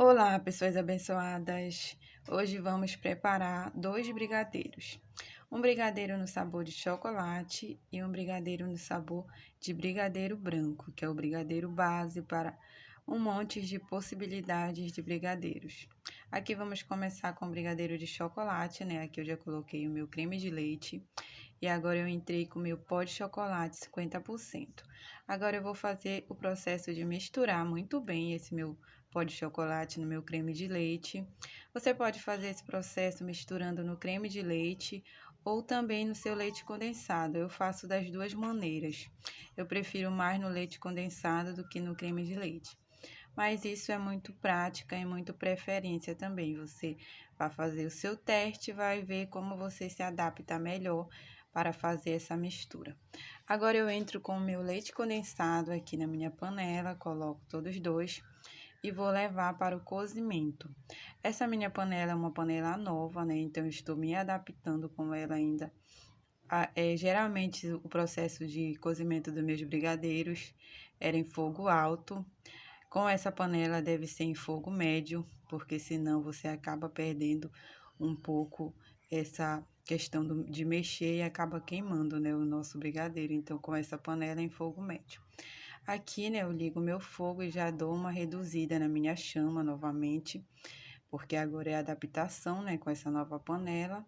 Olá, pessoas abençoadas! Hoje vamos preparar dois brigadeiros. Um brigadeiro no sabor de chocolate e um brigadeiro no sabor de brigadeiro branco, que é o brigadeiro base para um monte de possibilidades de brigadeiros. Aqui vamos começar com o brigadeiro de chocolate, né? Aqui eu já coloquei o meu creme de leite e agora eu entrei com o meu pó de chocolate 50%. Agora eu vou fazer o processo de misturar muito bem esse meu pó de chocolate no meu creme de leite. Você pode fazer esse processo misturando no creme de leite ou também no seu leite condensado. Eu faço das duas maneiras. Eu prefiro mais no leite condensado do que no creme de leite. Mas isso é muito prática e muito preferência também. Você vai fazer o seu teste e vai ver como você se adapta melhor para fazer essa mistura. Agora eu entro com o meu leite condensado aqui na minha panela, coloco todos dois e vou levar para o cozimento. Essa minha panela é uma panela nova, né? Então, eu estou me adaptando com ela ainda. Geralmente, o processo de cozimento dos meus brigadeiros era em fogo alto. Com essa panela, deve ser em fogo médio, porque senão você acaba perdendo um pouco essa questão de mexer e acaba queimando, né, o nosso brigadeiro. Então, com essa panela em fogo médio. Aqui, né, eu ligo meu fogo e já dou uma reduzida na minha chama novamente, porque agora é a adaptação, né, com essa nova panela.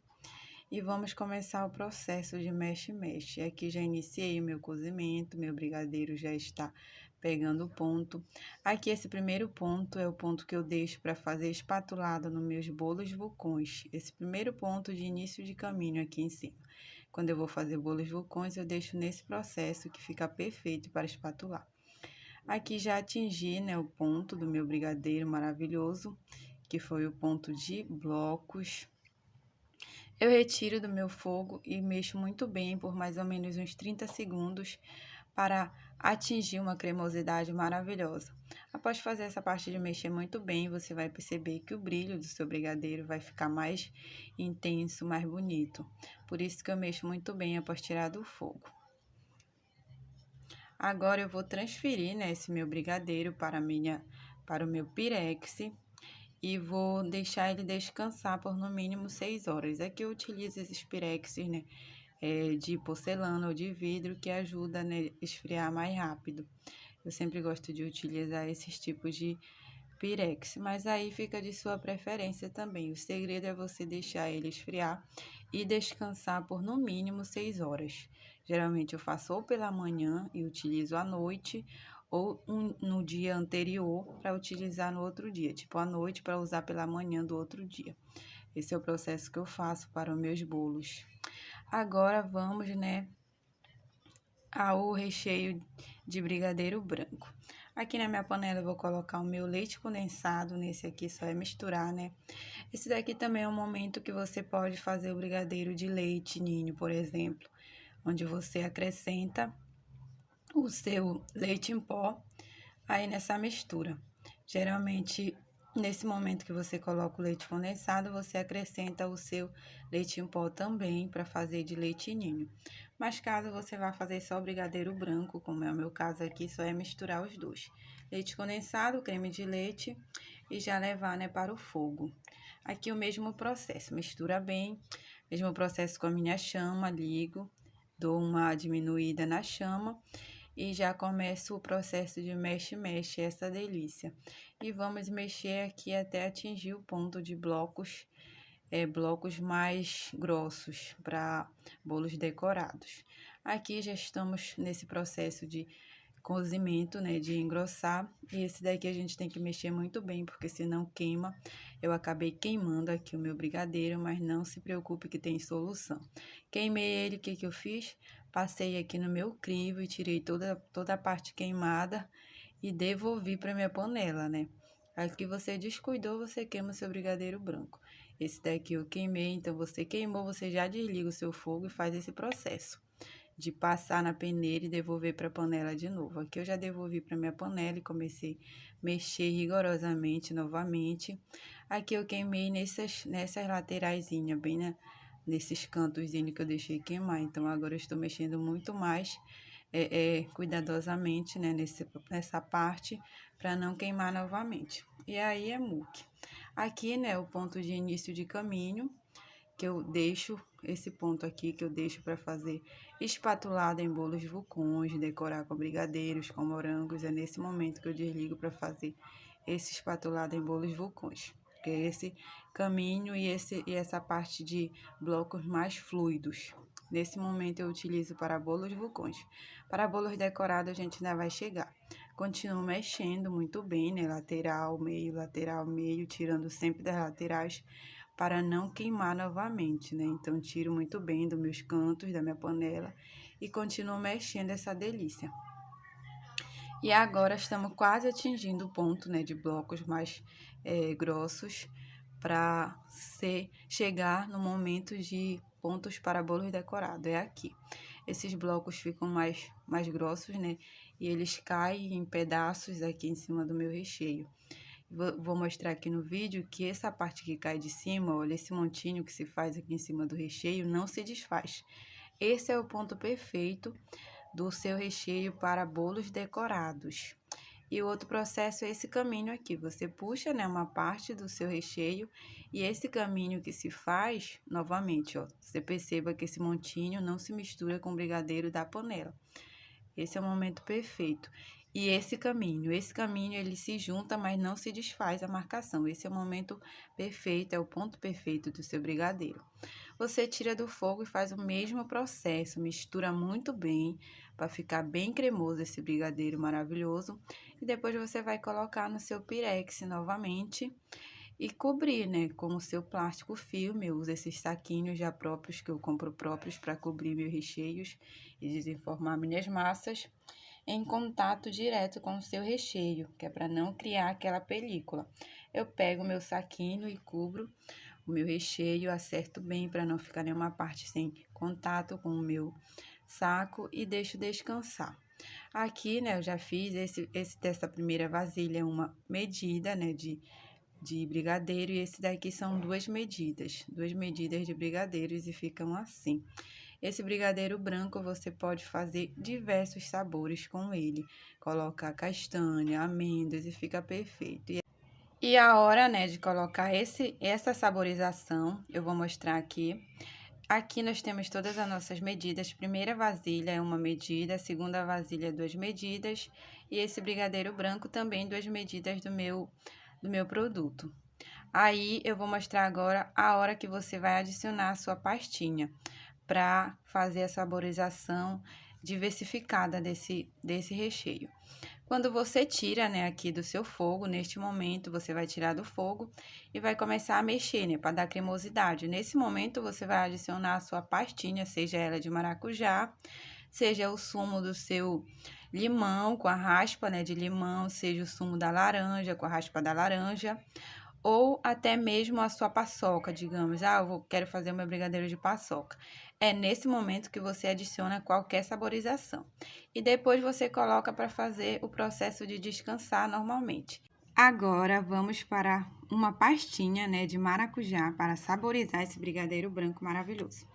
E vamos começar o processo de mexe-mexe. Aqui já iniciei o meu cozimento, meu brigadeiro já está pegando o ponto. Aqui esse primeiro ponto é o ponto que eu deixo para fazer espatulada nos meus bolos vulcões. Esse primeiro ponto de início de caminho aqui em cima. Quando eu vou fazer bolos vulcões, eu deixo nesse processo que fica perfeito para espatular. Aqui já atingi, né, o ponto do meu brigadeiro maravilhoso, que foi o ponto de blocos. Eu retiro do meu fogo e mexo muito bem por mais ou menos uns 30 segundos para atingir uma cremosidade maravilhosa. Após fazer essa parte de mexer muito bem, você vai perceber que o brilho do seu brigadeiro vai ficar mais intenso, mais bonito. Por isso que eu mexo muito bem após tirar do fogo. Agora eu vou transferir, né, esse meu brigadeiro para o meu pirex e vou deixar ele descansar por no mínimo 6 horas. Aqui eu utilizo esses pirexes, né, de porcelana ou de vidro que ajuda, né, a esfriar mais rápido. Eu sempre gosto de utilizar esses tipos de pirex, mas aí fica de sua preferência também. O segredo é você deixar ele esfriar e descansar por no mínimo 6 horas. Geralmente eu faço ou pela manhã e utilizo à noite, ou no dia anterior para utilizar no outro dia, tipo à noite para usar pela manhã do outro dia. Esse é o processo que eu faço para os meus bolos. Agora vamos, né, ao recheio de brigadeiro branco. Aqui na minha panela eu vou colocar o meu leite condensado, nesse aqui só é misturar, né? Esse daqui também é um momento que você pode fazer o brigadeiro de leite ninho, por exemplo, onde você acrescenta o seu leite em pó aí nessa mistura. Geralmente, nesse momento que você coloca o leite condensado, você acrescenta o seu leite em pó também para fazer de leite ninho. Mas caso você vá fazer só brigadeiro branco, como é o meu caso aqui, só é misturar os dois. Leite condensado, creme de leite e já levar, né, para o fogo. Aqui o mesmo processo, mistura bem, mesmo processo com a minha chama, ligo, dou uma diminuída na chama e já começa o processo de mexe-mexe, essa delícia. E vamos mexer aqui até atingir o ponto de blocos, blocos mais grossos para bolos decorados. Aqui já estamos nesse processo de cozimento, né, de engrossar, e esse daqui a gente tem que mexer muito bem, porque senão queima. Eu acabei queimando aqui o meu brigadeiro, mas não se preocupe que tem solução. Queimei ele, o que que eu fiz? Passei aqui no meu crivo e tirei toda a parte queimada e devolvi para minha panela, né? Aqui você descuidou, você queima o seu brigadeiro branco. Esse daqui eu queimei, então você queimou, você já desliga o seu fogo e faz esse processo de passar na peneira e devolver para a panela de novo. Aqui eu já devolvi para minha panela e comecei a mexer rigorosamente novamente. Aqui eu queimei nessas lateraisinhas, bem nesses cantos que eu deixei queimar. Então agora eu estou mexendo muito mais cuidadosamente, né, nessa parte, para não queimar novamente. E aí é muque. Aqui, né, o ponto de início de caminho, que eu deixo, esse ponto aqui que eu deixo para fazer espatulada em bolos vulcões, decorar com brigadeiros, com morangos, é nesse momento que eu desligo para fazer esse espatulado em bolos vulcões. Que é esse caminho e essa parte de blocos mais fluidos. Nesse momento eu utilizo para bolos vulcões. Para bolos decorados a gente ainda vai chegar. Continuo mexendo muito bem, né? Lateral, meio, tirando sempre das laterais para não queimar novamente, né? Então, tiro muito bem dos meus cantos da minha panela e continuo mexendo essa delícia. E agora estamos quase atingindo o ponto, né, de blocos mais grossos para chegar no momento de pontos para bolos decorados. É aqui. Esses blocos ficam mais grossos, né? E eles caem em pedaços aqui em cima do meu recheio. Vou mostrar aqui no vídeo que essa parte que cai de cima, olha, esse montinho que se faz aqui em cima do recheio, não se desfaz. Esse é o ponto perfeito do seu recheio para bolos decorados. E o outro processo é esse caminho aqui. Você puxa, né, uma parte do seu recheio e esse caminho que se faz, novamente, ó, você perceba que esse montinho não se mistura com o brigadeiro da panela. Esse é o momento perfeito. E esse caminho ele se junta, mas não se desfaz a marcação. Esse é o momento perfeito, é o ponto perfeito do seu brigadeiro. Você tira do fogo e faz o mesmo processo, mistura muito bem para ficar bem cremoso esse brigadeiro maravilhoso. E depois você vai colocar no seu pirex novamente e cobrir, né, com o seu plástico filme. Eu uso esses saquinhos já próprios, que eu compro próprios para cobrir meus recheios e desenformar minhas massas em contato direto com o seu recheio, que é para não criar aquela película. Eu pego o meu saquinho e cubro o meu recheio, acerto bem para não ficar nenhuma parte sem contato com o meu saco e deixo descansar. Aqui, né, eu já fiz dessa primeira vasilha uma medida, né, de brigadeiro, e esse daqui são duas medidas de brigadeiros e ficam assim. Esse brigadeiro branco você pode fazer diversos sabores com ele, colocar castanha, amêndoas e fica perfeito. E a hora, né, de colocar essa saborização, eu vou mostrar aqui. Aqui nós temos todas as nossas medidas. Primeira vasilha é uma medida, segunda vasilha é 2 medidas e esse brigadeiro branco também 2 medidas do meu produto. Aí eu vou mostrar agora a hora que você vai adicionar a sua pastinha para fazer a saborização diversificada desse recheio. Quando você tira, né, aqui do seu fogo, neste momento, você vai tirar do fogo e vai começar a mexer, né, para dar cremosidade. Nesse momento, você vai adicionar a sua pastinha, seja ela de maracujá, seja o sumo do seu limão com a raspa, né, de limão, seja o sumo da laranja com a raspa da laranja, ou até mesmo a sua paçoca, digamos, quero fazer o meu brigadeiro de paçoca. É nesse momento que você adiciona qualquer saborização. E depois você coloca para fazer o processo de descansar normalmente. Agora, vamos para uma pastinha, né, de maracujá para saborizar esse brigadeiro branco maravilhoso.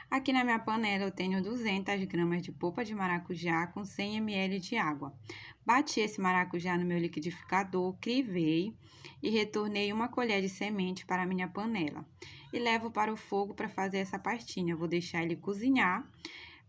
Aqui na minha panela eu tenho 200 gramas de polpa de maracujá com 100 ml de água. Bati esse maracujá no meu liquidificador, crivei e retornei uma colher de semente para a minha panela. E levo para o fogo para fazer essa pastinha. Eu vou deixar ele cozinhar.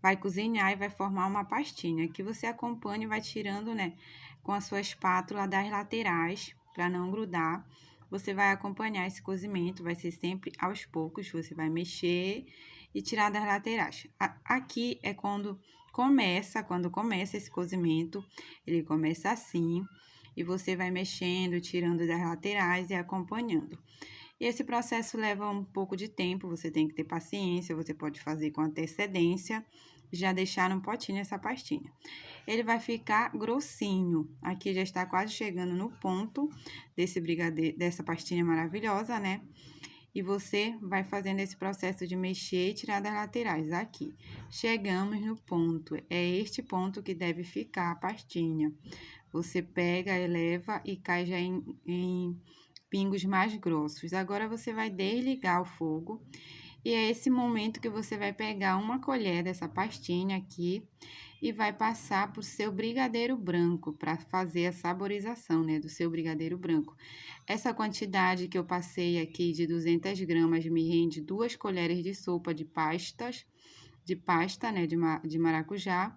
Vai cozinhar e vai formar uma pastinha que você acompanha e vai tirando, né, com a sua espátula das laterais para não grudar. Você vai acompanhar esse cozimento, vai ser sempre aos poucos, você vai mexer e tirar das laterais. Aqui é quando começa esse cozimento, ele começa assim, e você vai mexendo, tirando das laterais e acompanhando. E esse processo leva um pouco de tempo, você tem que ter paciência, você pode fazer com antecedência, já deixar no potinho essa pastinha. Ele vai ficar grossinho, aqui já está quase chegando no ponto desse brigadeiro, dessa pastinha maravilhosa, né? E você vai fazendo esse processo de mexer e tirar das laterais, aqui. Chegamos no ponto, é este ponto que deve ficar a pastinha. Você pega, eleva e cai já em pingos mais grossos. Agora, você vai desligar o fogo e é esse momento que você vai pegar uma colher dessa pastinha aqui e vai passar para o seu brigadeiro branco para fazer a saborização, né, do seu brigadeiro branco. Essa quantidade que eu passei aqui de 200 gramas me rende 2 colheres de sopa de pasta, né, de maracujá.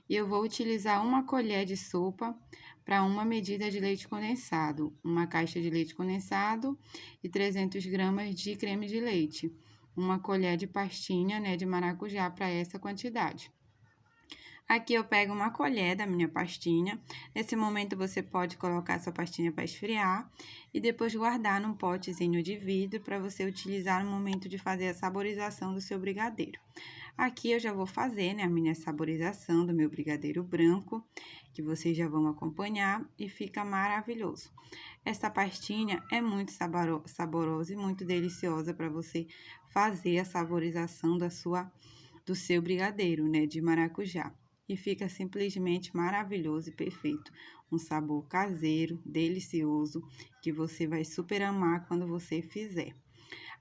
E eu vou utilizar uma colher de sopa para uma medida de leite condensado, uma caixa de leite condensado e 300 gramas de creme de leite, uma colher de pastinha, né, de maracujá para essa quantidade. Aqui eu pego uma colher da minha pastinha. Nesse momento você pode colocar sua pastinha para esfriar e depois guardar num potezinho de vidro para você utilizar no momento de fazer a saborização do seu brigadeiro. Aqui eu já vou fazer, né, a minha saborização do meu brigadeiro branco, que vocês já vão acompanhar e fica maravilhoso. Essa pastinha é muito saborosa e muito deliciosa para você fazer a saborização do seu brigadeiro, né, de maracujá. E fica simplesmente maravilhoso e perfeito. Um sabor caseiro, delicioso, que você vai super amar quando você fizer.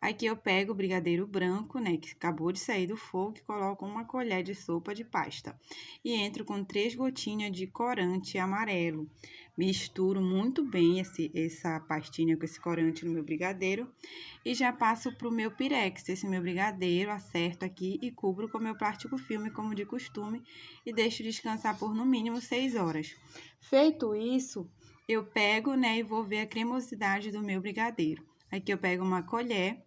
Aqui eu pego o brigadeiro branco, né, que acabou de sair do fogo, e coloco uma colher de sopa de pasta. E entro com 3 gotinhas de corante amarelo. Misturo muito bem essa pastinha com esse corante no meu brigadeiro. E já passo pro meu pirex, esse meu brigadeiro, acerto aqui e cubro com meu plástico filme, como de costume. E deixo descansar por no mínimo 6 horas. Feito isso, eu pego, né, e vou ver a cremosidade do meu brigadeiro. Aqui eu pego uma colher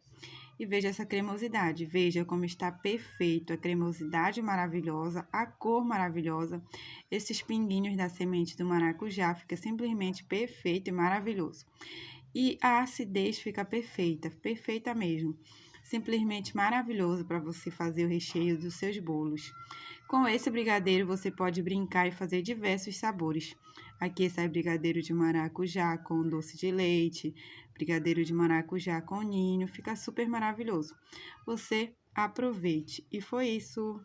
e veja essa cremosidade. Veja como está perfeito, a cremosidade maravilhosa, a cor maravilhosa. Esses pinguinhos da semente do maracujá fica simplesmente perfeito e maravilhoso. E a acidez fica perfeita, perfeita mesmo. Simplesmente maravilhoso para você fazer o recheio dos seus bolos. Com esse brigadeiro você pode brincar e fazer diversos sabores. Aqui sai brigadeiro de maracujá com doce de leite, brigadeiro de maracujá com ninho, fica super maravilhoso. Você aproveite. E foi isso.